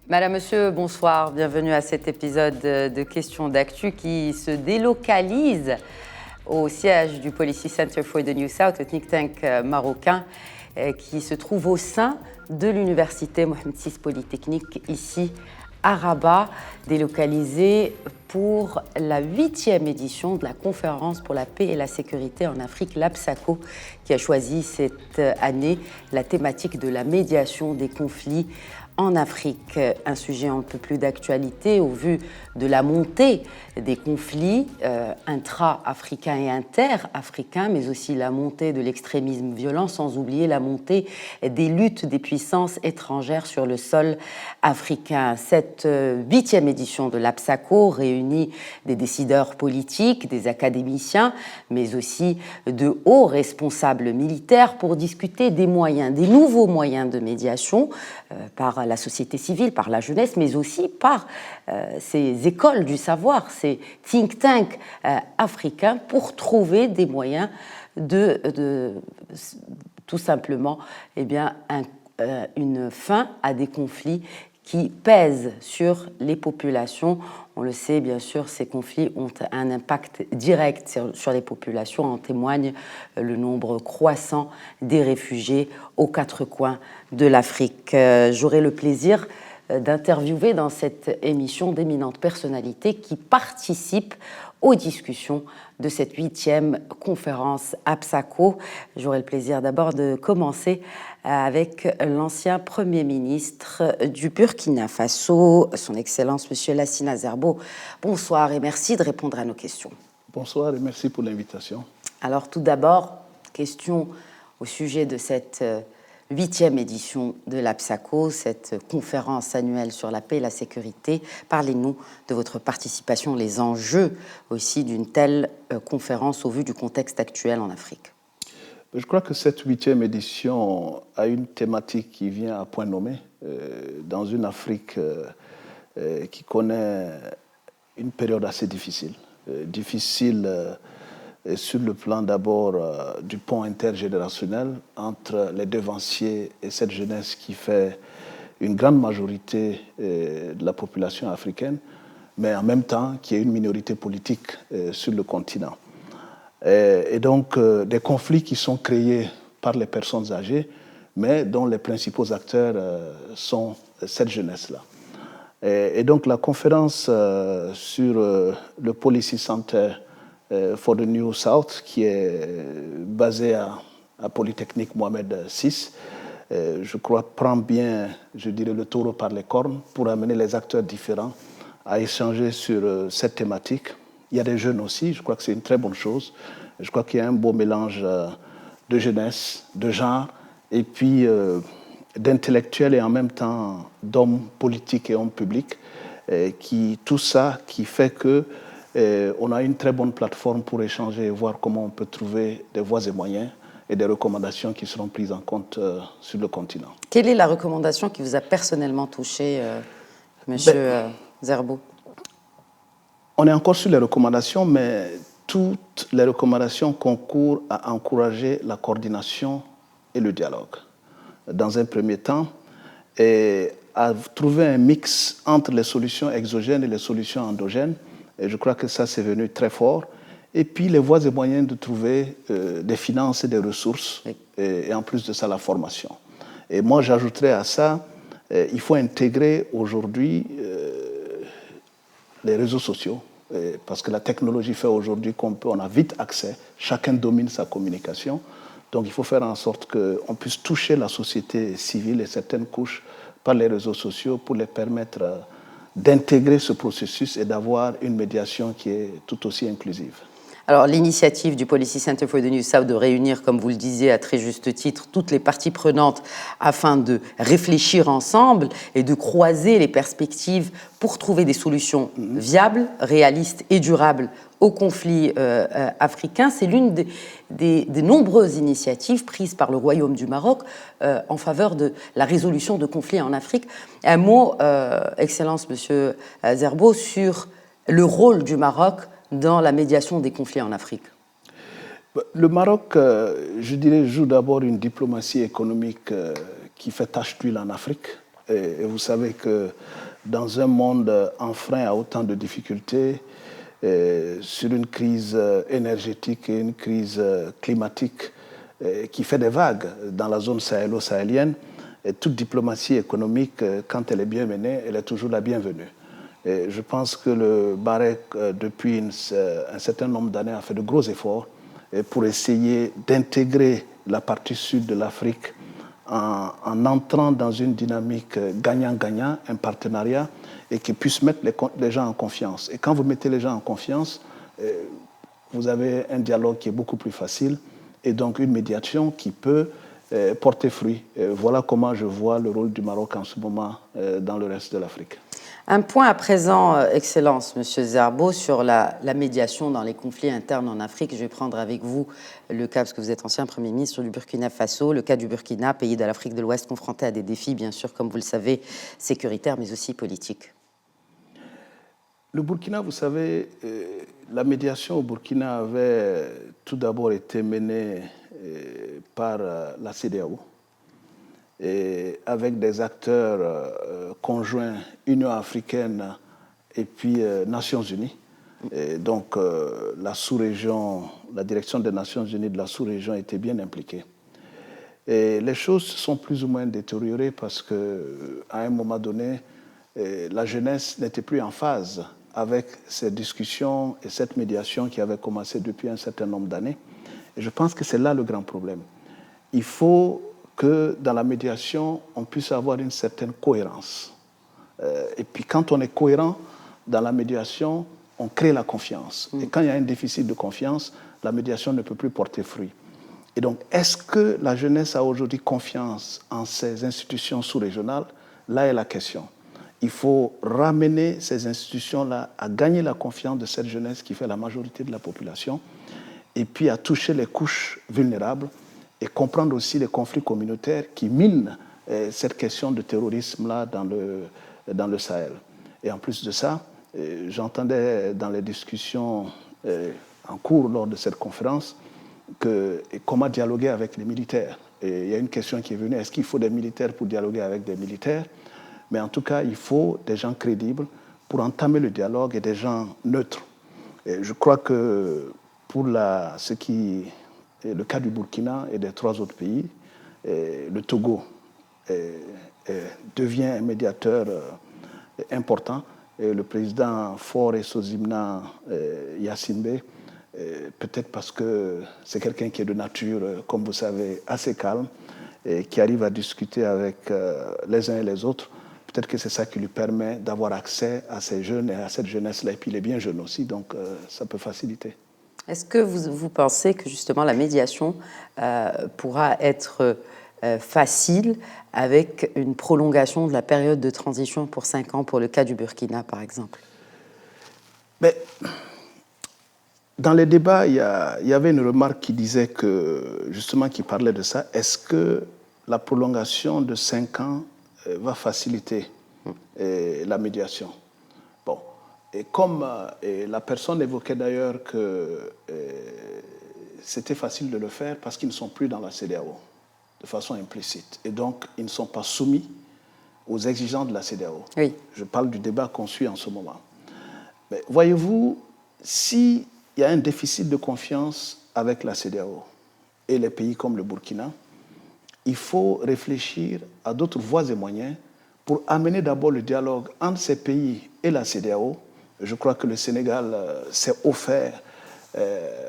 Madame, Monsieur, bonsoir. Bienvenue à cet épisode de Questions d'actu qui se délocalise au siège du Policy Center for the New South, le think tank marocain, qui se trouve au sein de l'université Mohamed VI Polytechnique, ici à Rabat, délocalisé pour la 8e édition de la conférence pour la paix et la sécurité en Afrique, l'APSACO, qui a choisi cette année la thématique de la médiation des conflits en Afrique, un sujet un peu plus d'actualité au vu de la montée des conflits intra-africains et inter-africains, mais aussi la montée de l'extrémisme violent, sans oublier la montée des luttes des puissances étrangères sur le sol africain. Cette 8e édition de l'APSACO réunit des décideurs politiques, des académiciens, mais aussi de hauts responsables militaires pour discuter des moyens, des nouveaux moyens de médiation par la société civile, par la jeunesse, mais aussi par ces écoles du savoir, ces think tanks africains, pour trouver des moyens de tout simplement une fin à des conflits qui pèsent sur les populations. On le sait, bien sûr, ces conflits ont un impact direct sur les populations. En témoigne le nombre croissant des réfugiés aux quatre coins de l'Afrique. J'aurai le plaisir d'interviewer dans cette émission d'éminentes personnalités qui participent aux discussions de cette 8e conférence APSACO. J'aurai le plaisir d'abord de commencer avec l'ancien Premier ministre du Burkina Faso, son Excellence Monsieur Lassina Zerbo. Bonsoir et merci de répondre à nos questions. Bonsoir et merci pour l'invitation. Alors tout d'abord, question au sujet de cette 8e édition de l'APSACO, cette conférence annuelle sur la paix et la sécurité. Parlez-nous de votre participation, les enjeux aussi d'une telle conférence au vu du contexte actuel en Afrique. Je crois que cette 8e édition a une thématique qui vient à point nommé dans une Afrique qui connaît une période assez difficile. Sur le plan d'abord du pont intergénérationnel entre les devanciers et cette jeunesse qui fait une grande majorité de la population africaine, mais en même temps qui est une minorité politique sur le continent. Et donc des conflits qui sont créés par les personnes âgées, mais dont les principaux acteurs sont cette jeunesse-là. Et donc la conférence sur le Policy Center for the New South, qui est basé à Polytechnique Mohamed VI, je crois, prend bien, je dirais, le taureau par les cornes pour amener les acteurs différents à échanger sur cette thématique. Il y a des jeunes aussi, je crois que c'est une très bonne chose. Je crois qu'il y a un beau mélange de jeunesse, de genre, et puis d'intellectuels et en même temps d'hommes politiques et hommes publics. Tout ça qui fait que on a une très bonne plateforme pour échanger et voir comment on peut trouver des voies et moyens et des recommandations qui seront prises en compte sur le continent. Quelle est la recommandation qui vous a personnellement touché, Monsieur Zerbo? On est encore sur les recommandations, mais toutes les recommandations concourent à encourager la coordination et le dialogue. Dans un premier temps, et à trouver un mix entre les solutions exogènes et les solutions endogènes. Et je crois que ça, c'est venu très fort. Et puis, les voies et moyens de trouver des finances et des ressources, et en plus de ça, la formation. Et moi, j'ajouterais à ça, il faut intégrer aujourd'hui les réseaux sociaux, parce que la technologie fait aujourd'hui on a vite accès, chacun domine sa communication. Donc, il faut faire en sorte qu'on puisse toucher la société civile et certaines couches par les réseaux sociaux pour les permettre d'intégrer ce processus et d'avoir une médiation qui est tout aussi inclusive. Alors, l'initiative du Policy Center for the New South de réunir, comme vous le disiez à très juste titre, toutes les parties prenantes afin de réfléchir ensemble et de croiser les perspectives pour trouver des solutions viables, réalistes et durables aux conflits africains, c'est l'une des nombreuses initiatives prises par le Royaume du Maroc en faveur de la résolution de conflits en Afrique. Un mot, Excellence, Monsieur Zerbo, sur le rôle du Maroc dans la médiation des conflits en Afrique. Le Maroc, je dirais, joue d'abord une diplomatie économique qui fait tache d'huile en Afrique. Et vous savez que dans un monde enfreint à autant de difficultés, sur une crise énergétique et une crise climatique qui fait des vagues dans la zone sahélo-sahélienne, et toute diplomatie économique, quand elle est bien menée, elle est toujours la bienvenue. Et je pense que le BAREC, depuis un certain nombre d'années, a fait de gros efforts pour essayer d'intégrer la partie sud de l'Afrique en entrant dans une dynamique gagnant-gagnant, un partenariat, et qui puisse mettre les gens en confiance. Et quand vous mettez les gens en confiance, vous avez un dialogue qui est beaucoup plus facile, et donc une médiation qui peut porter fruit. Voilà comment je vois le rôle du Maroc en ce moment dans le reste de l'Afrique. Un point à présent, Excellence, Monsieur Zerbo, sur la médiation dans les conflits internes en Afrique. Je vais prendre avec vous le cas, parce que vous êtes ancien Premier ministre du Burkina Faso, le cas du Burkina, pays de l'Afrique de l'Ouest confronté à des défis, bien sûr, comme vous le savez, sécuritaires, mais aussi politiques. Le Burkina, vous savez, la médiation au Burkina avait tout d'abord été menée par la CEDEAO, et avec des acteurs conjoints, Union africaine et puis Nations Unies. Et donc la sous-région, la direction des Nations Unies de la sous-région était bien impliquée. Et les choses se sont plus ou moins détériorées parce qu'à un moment donné, la jeunesse n'était plus en phase avec ces discussions et cette médiation qui avait commencé depuis un certain nombre d'années. Et je pense que c'est là le grand problème. Il faut que dans la médiation, on puisse avoir une certaine cohérence. Et puis quand on est cohérent dans la médiation, on crée la confiance. Et quand il y a un déficit de confiance, la médiation ne peut plus porter fruit. Et donc, est-ce que la jeunesse a aujourd'hui confiance en ces institutions sous-régionales? Là est la question. Il faut ramener ces institutions-là à gagner la confiance de cette jeunesse qui fait la majorité de la population, et puis à toucher les couches vulnérables et comprendre aussi les conflits communautaires qui minent cette question de terrorisme-là dans le Sahel. Et en plus de ça, j'entendais dans les discussions en cours lors de cette conférence comment dialoguer avec les militaires. Et il y a une question qui est venue, est-ce qu'il faut des militaires pour dialoguer avec des militaires? Mais en tout cas, il faut des gens crédibles pour entamer le dialogue et des gens neutres. Et je crois que pour ce qui est le cas du Burkina et des 3 autres pays, le Togo devient un médiateur important. Et le président Faure Sozimna Yacine Bey, peut-être parce que c'est quelqu'un qui est de nature, comme vous savez, assez calme et qui arrive à discuter avec les uns et les autres. Peut-être que c'est ça qui lui permet d'avoir accès à ces jeunes et à cette jeunesse-là. Et puis il est bien jeune aussi, donc ça peut faciliter. Est-ce que vous pensez que justement la médiation pourra être facile avec une prolongation de la période de transition pour 5 ans pour le cas du Burkina, par exemple? Mais dans les débats, il y avait une remarque qui disait que, justement, qui parlait de ça. Est-ce que la prolongation de 5 ans va faciliter la médiation? Bon, et comme la personne évoquait d'ailleurs que c'était facile de le faire parce qu'ils ne sont plus dans la CEDEAO, de façon implicite. Et donc, ils ne sont pas soumis aux exigences de la CEDEAO. Oui. Je parle du débat qu'on suit en ce moment. Mais voyez-vous, s'il y a un déficit de confiance avec la CEDEAO et les pays comme le Burkina, il faut réfléchir à d'autres voies et moyens pour amener d'abord le dialogue entre ces pays et la CEDEAO. Je crois que le Sénégal s'est offert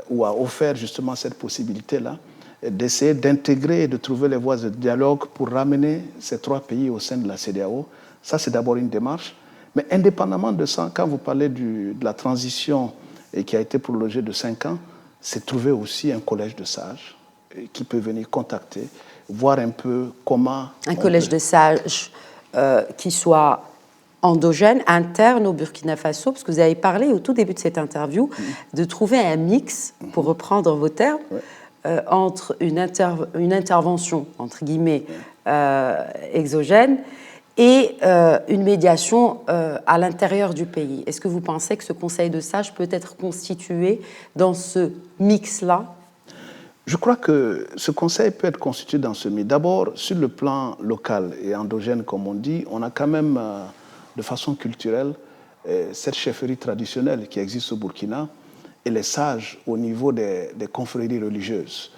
ou a offert justement cette possibilité-là, d'essayer d'intégrer et de trouver les voies de dialogue pour ramener ces 3 pays au sein de la CEDEAO. Ça, c'est d'abord une démarche. Mais indépendamment de ça, quand vous parlez de la transition et qui a été prolongée de 5 ans, c'est trouver aussi un collège de sages qui peut venir contacter, voir un peu comment... Un collège de sages qui soit endogène, interne au Burkina Faso, parce que vous avez parlé au tout début de cette interview de trouver un mix, pour reprendre vos termes, entre une intervention, entre guillemets, exogène et une médiation à l'intérieur du pays. Est-ce que vous pensez que ce conseil de sages peut être constitué dans ce mix-là? Je crois que ce conseil peut être constitué dans ce milieu. D'abord, sur le plan local et endogène, comme on dit, on a quand même, de façon culturelle, cette chefferie traditionnelle qui existe au Burkina et les sages au niveau des confréries religieuses.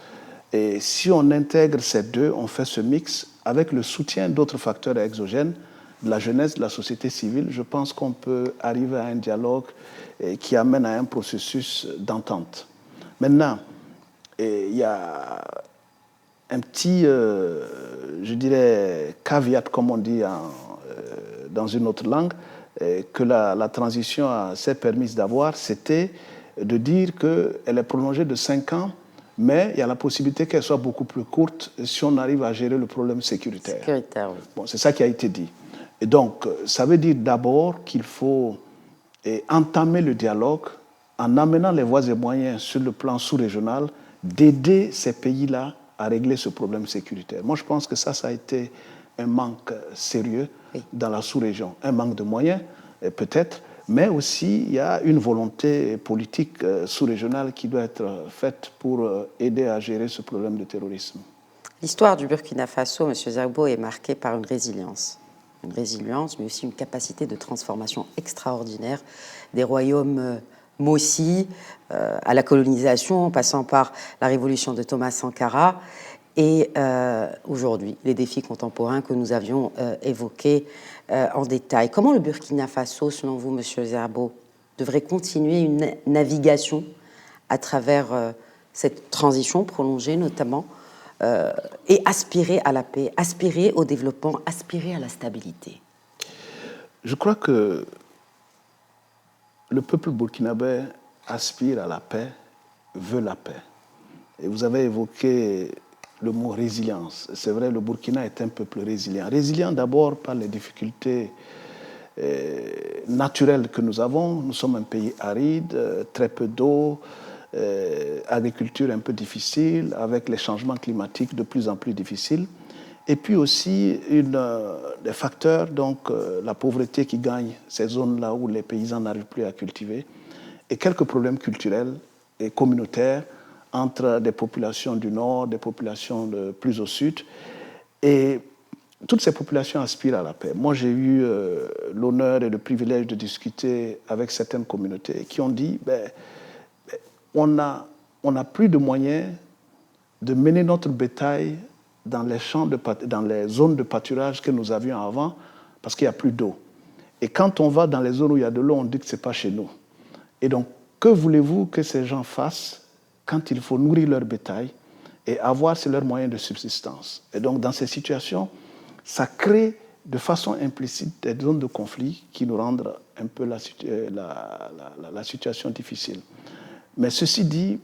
Et si on intègre ces deux, on fait ce mix avec le soutien d'autres facteurs exogènes, de la jeunesse, de la société civile, je pense qu'on peut arriver à un dialogue qui amène à un processus d'entente. Maintenant, il y a un petit, je dirais, caveat, comme on dit dans une autre langue, que la transition s'est permise d'avoir, c'était de dire qu'elle est prolongée de 5 ans, mais il y a la possibilité qu'elle soit beaucoup plus courte si on arrive à gérer le problème sécuritaire. Sécuritaire, oui. Bon, c'est ça qui a été dit. Et donc, ça veut dire d'abord qu'il faut entamer le dialogue en amenant les voies et moyens sur le plan sous-régional d'aider ces pays-là à régler ce problème sécuritaire. Moi, je pense que ça a été un manque sérieux dans la sous-région. Un manque de moyens, peut-être, mais aussi il y a une volonté politique sous-régionale qui doit être faite pour aider à gérer ce problème de terrorisme. L'histoire du Burkina Faso, M. Zerbo, est marquée par une résilience. Une résilience, mais aussi une capacité de transformation extraordinaire des royaumes Mossi à la colonisation, en passant par la révolution de Thomas Sankara et aujourd'hui, les défis contemporains que nous avions évoqués en détail. Comment le Burkina Faso, selon vous, M. Zerbo, devrait continuer une navigation à travers cette transition prolongée notamment et aspirer à la paix, aspirer au développement, aspirer à la stabilité? Je crois que le peuple burkinabé aspire à la paix, veut la paix. Et vous avez évoqué le mot résilience. C'est vrai, le Burkina est un peuple résilient. Résilient d'abord par les difficultés naturelles que nous avons. Nous sommes un pays aride, très peu d'eau, agriculture un peu difficile, avec les changements climatiques de plus en plus difficiles. Et puis aussi des facteurs, donc la pauvreté qui gagne ces zones-là où les paysans n'arrivent plus à cultiver, et quelques problèmes culturels et communautaires entre des populations du nord, des populations plus au sud. Et toutes ces populations aspirent à la paix. Moi, j'ai eu l'honneur et le privilège de discuter avec certaines communautés qui ont dit on n'a plus de moyens de mener notre bétail dans les zones de pâturage que nous avions avant parce qu'il n'y a plus d'eau. Et quand on va dans les zones où il y a de l'eau, on dit que ce n'est pas chez nous. Et donc, que voulez-vous que ces gens fassent quand il faut nourrir leur bétail et avoir c'est leur moyen de subsistance? Et donc, dans ces situations, ça crée de façon implicite des zones de conflit qui nous rendent un peu la situation difficile. Mais ceci dit,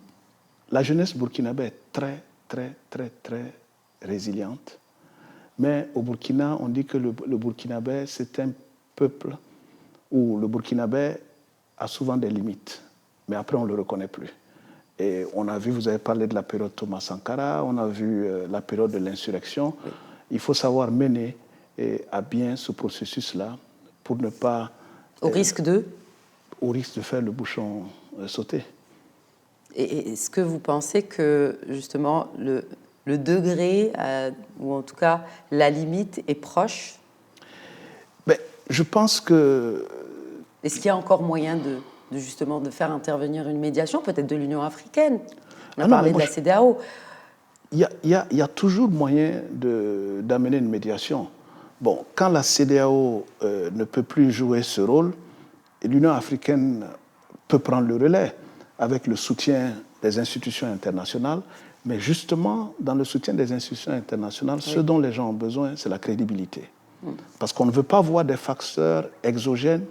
la jeunesse burkinabé est très, très, très, très résiliente. Mais au Burkina, on dit que le burkinabé, c'est un peuple où le burkinabé a souvent des limites. Mais après, on ne le reconnaît plus. Et on a vu, vous avez parlé de la période Thomas Sankara, on a vu la période de l'insurrection. Oui. Il faut savoir mener à bien ce processus-là pour ne pas... Au risque de faire le bouchon sauter. Et est-ce que vous pensez que, justement, le degré, ou en tout cas la limite, est proche? Je pense que... Est-ce qu'il y a encore moyen justement de faire intervenir une médiation, peut-être de l'Union africaine? On a parlé de la CEDEAO. Il y a toujours moyen d'amener une médiation. Bon, quand la CEDEAO ne peut plus jouer ce rôle, l'Union africaine peut prendre le relais avec le soutien des institutions internationales, mais justement, dans le soutien des institutions internationales, ce dont les gens ont besoin, c'est la crédibilité. Parce qu'on ne veut pas voir des facteurs exogènes.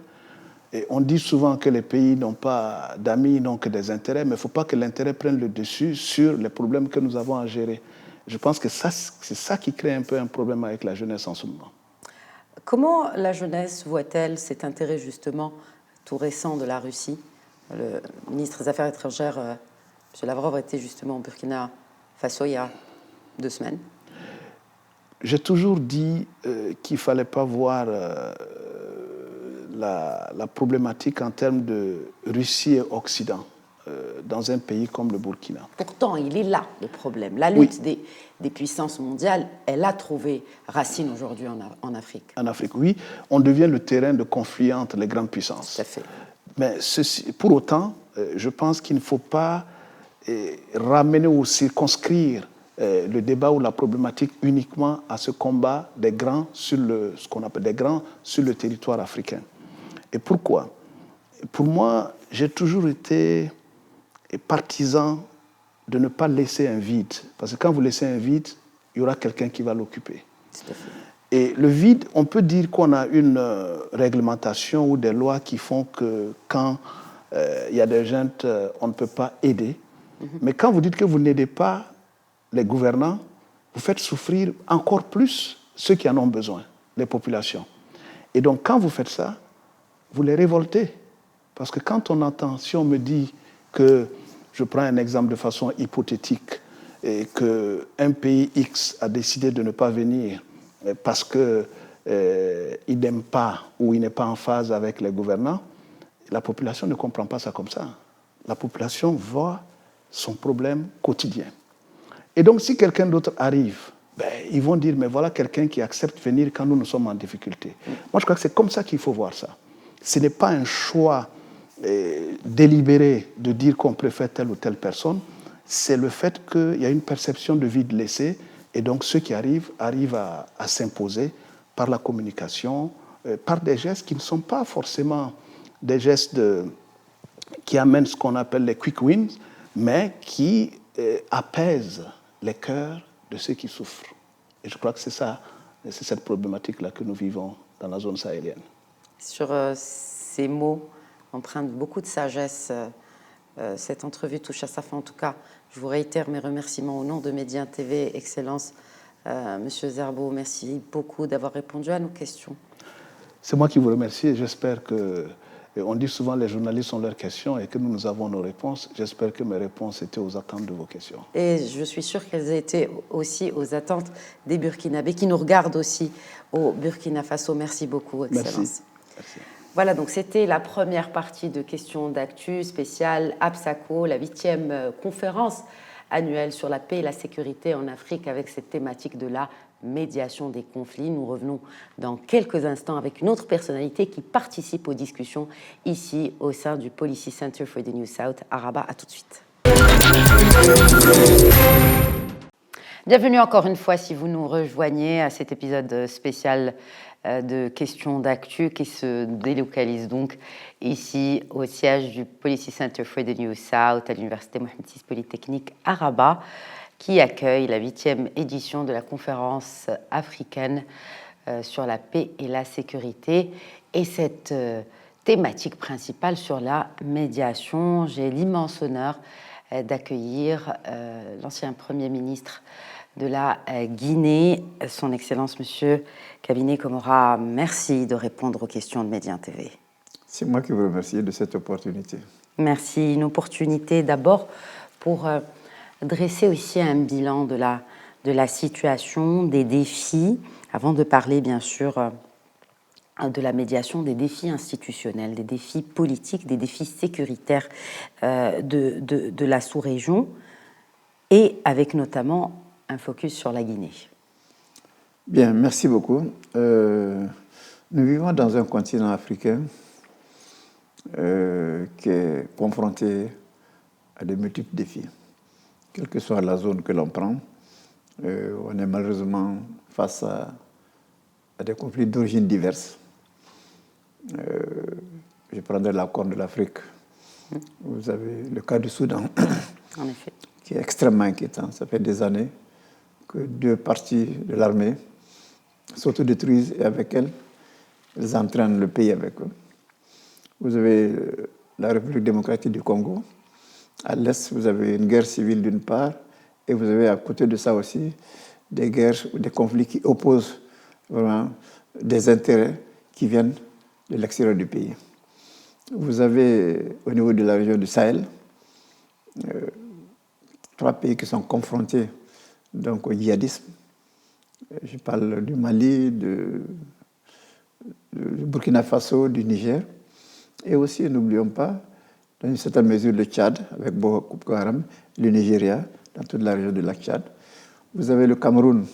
Et on dit souvent que les pays n'ont pas d'amis, n'ont que des intérêts, mais il ne faut pas que l'intérêt prenne le dessus sur les problèmes que nous avons à gérer. Je pense que c'est ça qui crée un peu un problème avec la jeunesse en ce moment. Comment la jeunesse voit-elle cet intérêt justement tout récent de la Russie? Le ministre des Affaires étrangères, M. Lavrov, était justement au Burkina Faso il y a 2 semaines. J'ai toujours dit qu'il ne fallait pas voir la problématique en termes de Russie et Occident dans un pays comme le Burkina. Pourtant, il est là, le problème. La lutte des puissances mondiales, elle a trouvé racine aujourd'hui en Afrique. En Afrique, oui. On devient le terrain de conflit entre les grandes puissances. Tout à fait. Mais pour autant, je pense qu'il ne faut pas ramener ou circonscrire le débat ou la problématique uniquement à ce combat des grands sur ce qu'on appelle des grands sur le territoire africain. Et pourquoi? Pour moi, j'ai toujours été partisan de ne pas laisser un vide. Parce que quand vous laissez un vide, il y aura quelqu'un qui va l'occuper. Tout à fait. Et le vide, on peut dire qu'on a une réglementation ou des lois qui font que quand il y a des gens, on ne peut pas aider. Mais quand vous dites que vous n'aidez pas les gouvernants, vous faites souffrir encore plus ceux qui en ont besoin, les populations. Et donc, quand vous faites ça, vous les révoltez. Parce que quand on entend, si on me dit que, je prends un exemple de façon hypothétique, et qu'un pays X a décidé de ne pas venir parce qu'il n'aime pas ou il n'est pas en phase avec les gouvernants, la population ne comprend pas ça comme ça. La population voit son problème quotidien. Et donc, si quelqu'un d'autre arrive, ils vont dire, mais voilà quelqu'un qui accepte de venir quand nous sommes en difficulté. Moi, je crois que c'est comme ça qu'il faut voir ça. Ce n'est pas un choix délibéré de dire qu'on préfère telle ou telle personne, c'est le fait qu'il y a une perception de vide laissé, et donc ceux qui arrivent à s'imposer par la communication, par des gestes qui ne sont pas forcément des gestes qui amènent ce qu'on appelle les quick wins, mais qui apaisent les cœurs de ceux qui souffrent. Et je crois que c'est ça, c'est cette problématique-là que nous vivons dans la zone sahélienne. Sur ces mots empreints de beaucoup de sagesse, cette entrevue touche à sa fin. En tout cas, je vous réitère mes remerciements au nom de Média TV Excellence. Monsieur Zerbo, merci beaucoup d'avoir répondu à nos questions. C'est moi qui vous remercie et j'espère que... On dit souvent que les journalistes ont leurs questions et que nous avons nos réponses. J'espère que mes réponses étaient aux attentes de vos questions. Et je suis sûre qu'elles étaient aussi aux attentes des Burkinabés qui nous regardent aussi au Burkina Faso. Merci beaucoup, Excellence. Merci. Merci. Voilà, donc c'était la première partie de questions d'actu spéciale APSACO, la 8e conférence annuelle sur la paix et la sécurité en Afrique avec cette thématique de la médiation des conflits. Nous revenons dans quelques instants avec une autre personnalité qui participe aux discussions ici au sein du Policy Center for the New South à Rabat. À tout de suite. Bienvenue encore une fois si vous nous rejoignez à cet épisode spécial de questions d'actu qui se délocalise donc ici au siège du Policy Center for the New South à l'Université Mohamed VI Polytechnique à Rabat, qui accueille la 8e édition de la conférence africaine sur la paix et la sécurité. Et cette thématique principale sur la médiation, j'ai l'immense honneur d'accueillir l'ancien Premier ministre de la Guinée, son Excellence Monsieur Kabiné Komora. Merci de répondre aux questions de Média TV. C'est moi qui vous remercie de cette opportunité. Merci. Une opportunité d'abord pour dresser aussi un bilan de la situation, des défis, avant de parler bien sûr de la médiation, des défis institutionnels, des défis politiques, des défis sécuritaires de la sous-région, et avec notamment un focus sur la Guinée. Bien, merci beaucoup. Nous vivons dans un continent africain qui est confronté à de multiples défis. Quelle que soit la zone que l'on prend, on est malheureusement face à des conflits d'origines diverses. Je prendrai la Corne de l'Afrique. Vous avez le cas du Soudan, En effet, qui est extrêmement inquiétant. Ça fait des années que deux parties de l'armée s'autodétruisent et avec elles, elles entraînent le pays avec eux. Vous avez la République démocratique du Congo. À l'est, vous avez une guerre civile d'une part, et vous avez à côté de ça aussi des guerres ou des conflits qui opposent vraiment des intérêts qui viennent de l'extérieur du pays. Vous avez au niveau de la région du Sahel, trois pays qui sont confrontés donc, au djihadisme. Je parle du Mali, du Burkina Faso, du Niger. Et aussi, n'oublions pas, dans une certaine mesure le Tchad, avec Boko Haram, le Nigeria, dans toute la région du lac Tchad. Vous avez le Cameroun,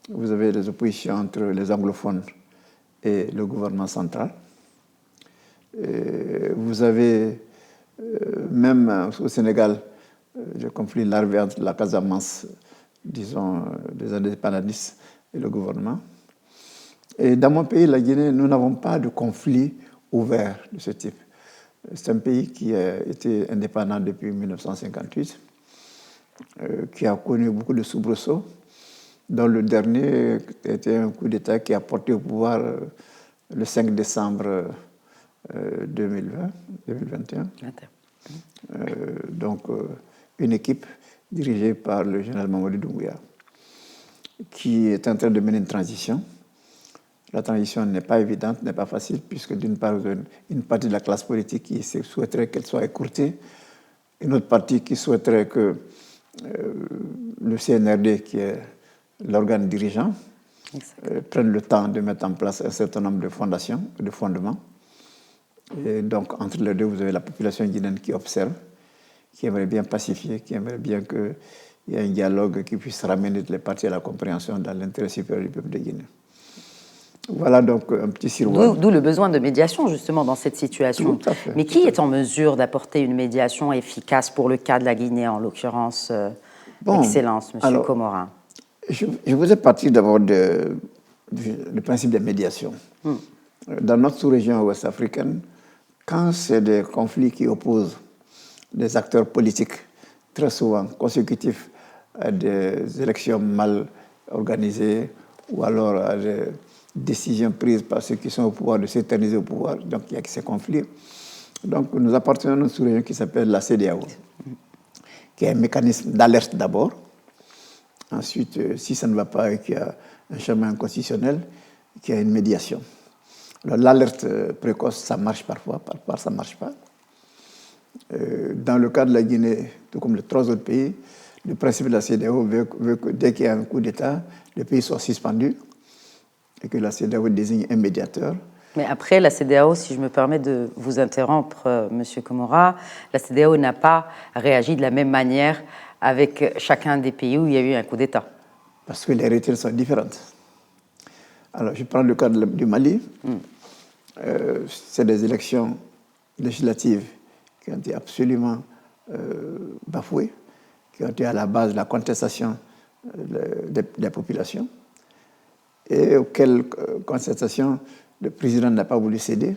vous avez les oppositions entre les anglophones et le gouvernement central. Et vous avez même au Sénégal, le conflit larvé entre la Casamance, disons, des indépendantistes et le gouvernement. Et dans mon pays, la Guinée, nous n'avons pas de conflit ouvert de ce type. C'est un pays qui a été indépendant depuis 1958, qui a connu beaucoup de soubresauts, dont le dernier était un coup d'État qui a porté au pouvoir le 5 décembre 2021. Donc, une équipe dirigée par le général Mamadou Doumbouya, qui est en train de mener une transition. La transition n'est pas évidente, n'est pas facile, puisque d'une part, vous avez une partie de la classe politique qui souhaiterait qu'elle soit écourtée, une autre partie qui souhaiterait que le CNRD, qui est l'organe dirigeant, prenne le temps de mettre en place un certain nombre de fondations, de fondements. Et donc, entre les deux, vous avez la population guinéenne qui observe, qui aimerait bien pacifier, qui aimerait bien qu'il y ait un dialogue qui puisse ramener les parties à la compréhension dans l'intérêt supérieur du peuple de Guinée. Voilà donc un petit siroir. D'où le besoin de médiation, justement, dans cette situation. Tout à fait. Mais qui est en mesure d'apporter une médiation efficace pour le cas de la Guinée, en l'occurrence, Excellence, M. Comora? Je vous ai parti d'abord du principe de médiation. Dans notre sous-région ouest-africaine, quand c'est des conflits qui opposent des acteurs politiques, très souvent consécutifs à des élections mal organisées ou alors à des décisions prises par ceux qui sont au pouvoir de s'éterniser au pouvoir, donc il y a ces conflits. Donc nous appartenons à une sous-région qui s'appelle la CEDEAO, qui est un mécanisme d'alerte d'abord. Ensuite, si ça ne va pas et qu'il y a un chemin constitutionnel, qu'il y a une médiation. Alors l'alerte précoce, ça marche parfois ça ne marche pas. Dans le cas de la Guinée, tout comme les trois autres pays, le principe de la CEDEAO veut que dès qu'il y a un coup d'État, le pays soit suspendu et que la CEDEAO désigne un médiateur. Mais après, la CEDEAO, si je me permets de vous interrompre, M. Comora, la CEDEAO n'a pas réagi de la même manière avec chacun des pays où il y a eu un coup d'État. Parce que les réalités sont différentes. Alors, je prends le cas du Mali. C'est des élections législatives qui ont été absolument bafouées, qui ont été à la base de la contestation des populations, et auxquelles contestation le président n'a pas voulu céder.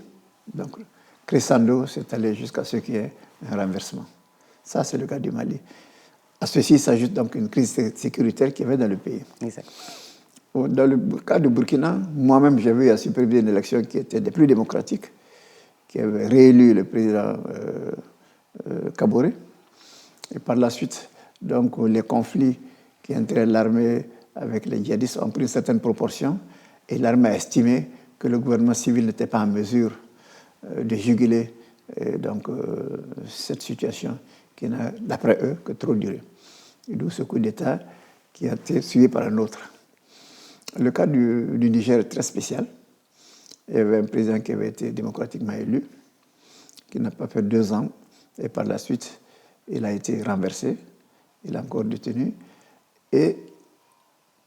Donc, crescendo, c'est allé jusqu'à ce qu'il y ait un renversement. Ça, c'est le cas du Mali. À ceci s'ajoute donc une crise sécuritaire qui avait dans le pays. Exact. Dans le cas du Burkina, moi-même, j'avais eu à superviser une élection qui était des plus démocratiques, qui avait réélu le président Kaboré. Et par la suite, donc, les conflits qui entraînent l'armée avec les djihadistes ont pris une certaine proportion, et l'armée a estimé que le gouvernement civil n'était pas en mesure de juguler cette situation qui n'a, d'après eux, que trop duré. Et d'où ce coup d'État qui a été suivi par un autre. Le cas du Niger est très spécial. Il y avait un président qui avait été démocratiquement élu, qui n'a pas fait 2 ans, et par la suite, il a été renversé, il est encore détenu. Et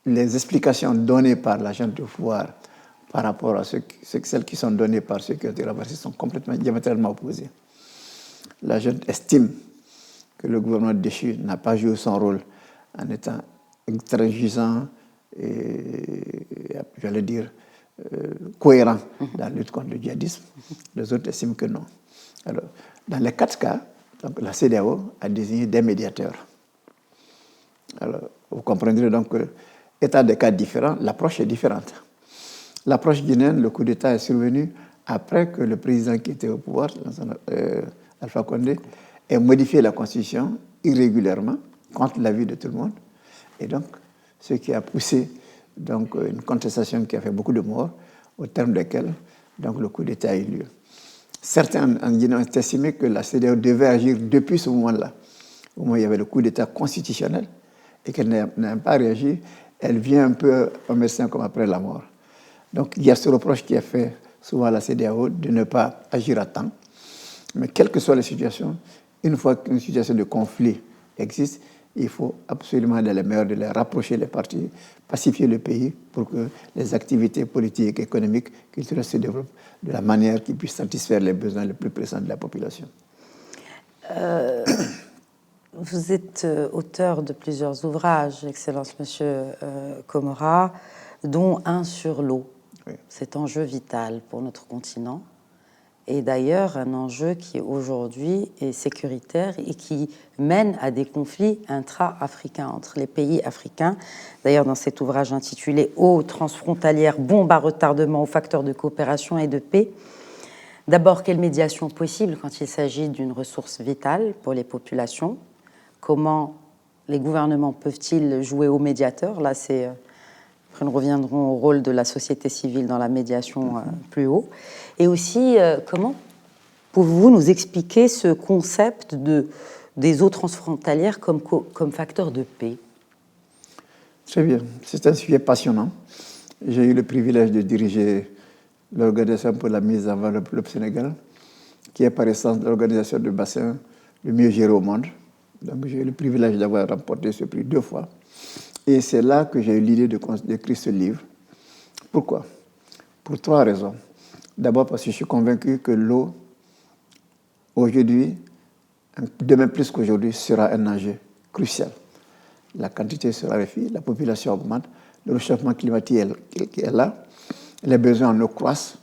les explications données par la junte du pouvoir par rapport à celles qui sont données par ceux qui ont été renversés sont complètement diamétralement opposées. La junte estime que le gouvernement déchu n'a pas joué son rôle en étant intransigeant et, j'allais dire, cohérent dans la lutte contre le djihadisme. Les autres estiment que non. Alors, dans les 4 cas, donc, la CEDEAO a désigné des médiateurs. Alors, vous comprendrez donc que, état des cas différents, l'approche est différente. L'approche guinéenne, le coup d'État est survenu après que le président qui était au pouvoir, Alpha Condé, ait modifié la Constitution irrégulièrement, contre l'avis de tout le monde. Et donc, ce qui a poussé donc, une contestation qui a fait beaucoup de morts, au terme desquels donc, le coup d'État a eu lieu. Certains en Guinée ont estimé que la CEDEAO devait agir depuis ce moment-là. Au moment où il y avait le coup d'État constitutionnel, et qu'elle n'a pas réagi, elle vient un peu au médecin comme après la mort. Donc il y a ce reproche qui est fait souvent à la CEDEAO de ne pas agir à temps. Mais quelle que soit la situation, une fois qu'une situation de conflit existe, il faut absolument, dans les meilleurs délais, rapprocher les parties, pacifier le pays pour que les activités politiques, économiques, culturelles se développent de la manière qui puisse satisfaire les besoins les plus pressants de la population. Vous êtes auteur de plusieurs ouvrages, Excellence Monsieur Komora, dont un sur l'eau. Oui. Cet enjeu vital pour notre continent. Et d'ailleurs, un enjeu qui aujourd'hui est sécuritaire et qui mène à des conflits intra-africains entre les pays africains. D'ailleurs, dans cet ouvrage intitulé « Eau transfrontalière, bombe à retardement aux facteurs de coopération et de paix », d'abord, quelle médiation possible quand il s'agit d'une ressource vitale pour les populations? Comment les gouvernements peuvent-ils jouer au médiateur? Là, c'est... Après, nous reviendrons au rôle de la société civile dans la médiation plus haut. Et aussi, comment pouvez-vous nous expliquer ce concept des eaux transfrontalières comme facteur de paix? Très bien. C'est un sujet passionnant. J'ai eu le privilège de diriger l'Organisation pour la mise en valeur du Sénégal, qui est par essence l'organisation de bassin le mieux géré au monde. Donc, j'ai eu le privilège d'avoir remporté ce prix 2 fois. Et c'est là que j'ai eu l'idée d'écrire ce livre. Pourquoi? Pour 3 raisons. D'abord parce que je suis convaincu que l'eau, aujourd'hui, demain plus qu'aujourd'hui, sera un enjeu crucial. La quantité sera réduite, la population augmente, le réchauffement climatique est là, les besoins en eau croissent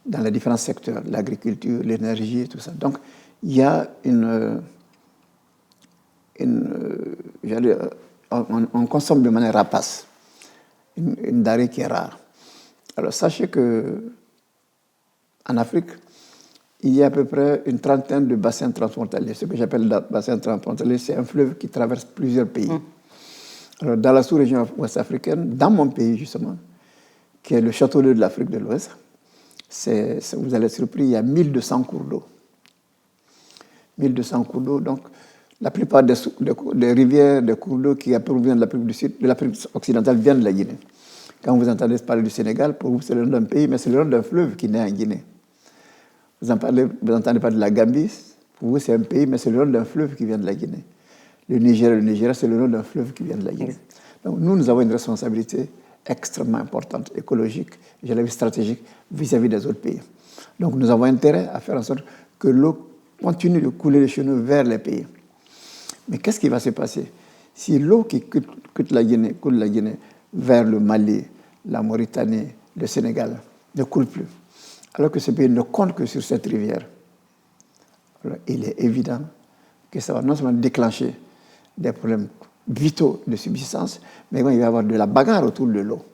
dans les différents secteurs, l'agriculture, l'énergie, tout ça. Donc, il y a on consomme de manière rapace, une denrée qui est rare. Alors sachez que en Afrique, il y a à peu près une trentaine de bassins transfrontaliers. Ce que j'appelle bassin transfrontalier, c'est un fleuve qui traverse plusieurs pays. Alors dans la sous-région ouest-africaine, dans mon pays justement, qui est le château d'eau de l'Afrique de l'Ouest, vous allez être surpris, il y a 1200 cours d'eau. 1200 cours d'eau, donc la plupart des rivières, des cours d'eau qui proviennent de l'Afrique du Sud, de l'Afrique occidentale, viennent de la Guinée. Quand vous entendez parler du Sénégal, pour vous, c'est le nom d'un pays, mais c'est le nom d'un fleuve qui naît en Guinée. Vous entendez parler de la Gambie, pour vous, c'est un pays, mais c'est le nom d'un fleuve qui vient de la Guinée. Le Nigeria, c'est le nom d'un fleuve qui vient de la Guinée. Donc nous avons une responsabilité extrêmement importante, écologique, je l'ai vu stratégique, vis-à-vis des autres pays. Donc nous avons intérêt à faire en sorte que l'eau continue de couler de chez nous vers les pays. Mais qu'est-ce qui va se passer si l'eau qui coule la Guinée vers le Mali, la Mauritanie, le Sénégal ne coule plus, alors que ce pays ne compte que sur cette rivière? Alors, il est évident que ça va non seulement déclencher des problèmes vitaux de subsistance, mais il va y avoir de la bagarre autour de l'eau.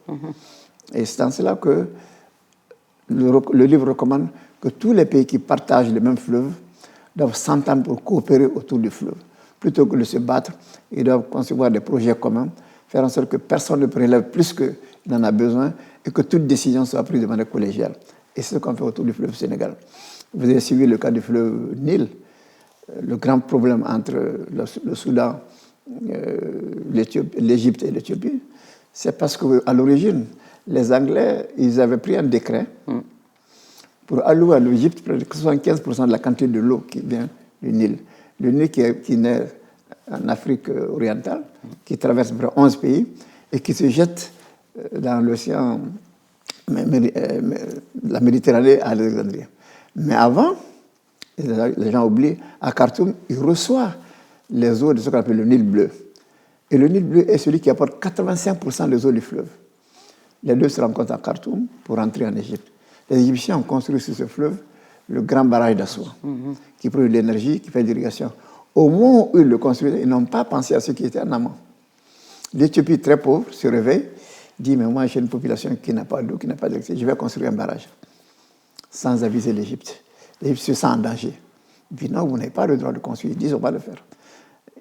Et c'est en cela que le livre recommande que tous les pays qui partagent le même fleuve doivent s'entendre pour coopérer autour du fleuve. Plutôt que de se battre, ils doivent concevoir des projets communs, faire en sorte que personne ne prélève plus qu'il en a besoin et que toute décision soit prise de manière collégiale. Et c'est ce qu'on fait autour du fleuve Sénégal. Vous avez suivi le cas du fleuve Nil, le grand problème entre le Soudan, l'Égypte et l'Éthiopie. C'est parce qu'à l'origine, les Anglais, ils avaient pris un décret pour allouer à l'Égypte près de 75% de la quantité de l'eau qui vient du Nil. Le Nil qui naît en Afrique orientale, qui traverse près de 11 pays et qui se jette dans l'océan, la Méditerranée à Alexandrie. Mais avant, les gens oublient, à Khartoum, ils reçoivent les eaux de ce qu'on appelle le Nil bleu. Et le Nil bleu est celui qui apporte 85% des eaux du fleuve. Les deux se rencontrent à Khartoum pour entrer en Égypte. Les Égyptiens ont construit sur ce fleuve le grand barrage d'Assoua, qui produit de l'énergie, qui fait de l'irrigation. Au moment où ils le construisaient, ils n'ont pas pensé à ce qui était en amont. L'Éthiopie, très pauvre, se réveille, dit, mais moi j'ai une population qui n'a pas d'eau, qui n'a pas d'électricité, je vais construire un barrage, sans aviser l'Égypte. L'Égypte se sent en danger. Il dit, non, vous n'avez pas le droit de construire. Ils disent, on va le faire.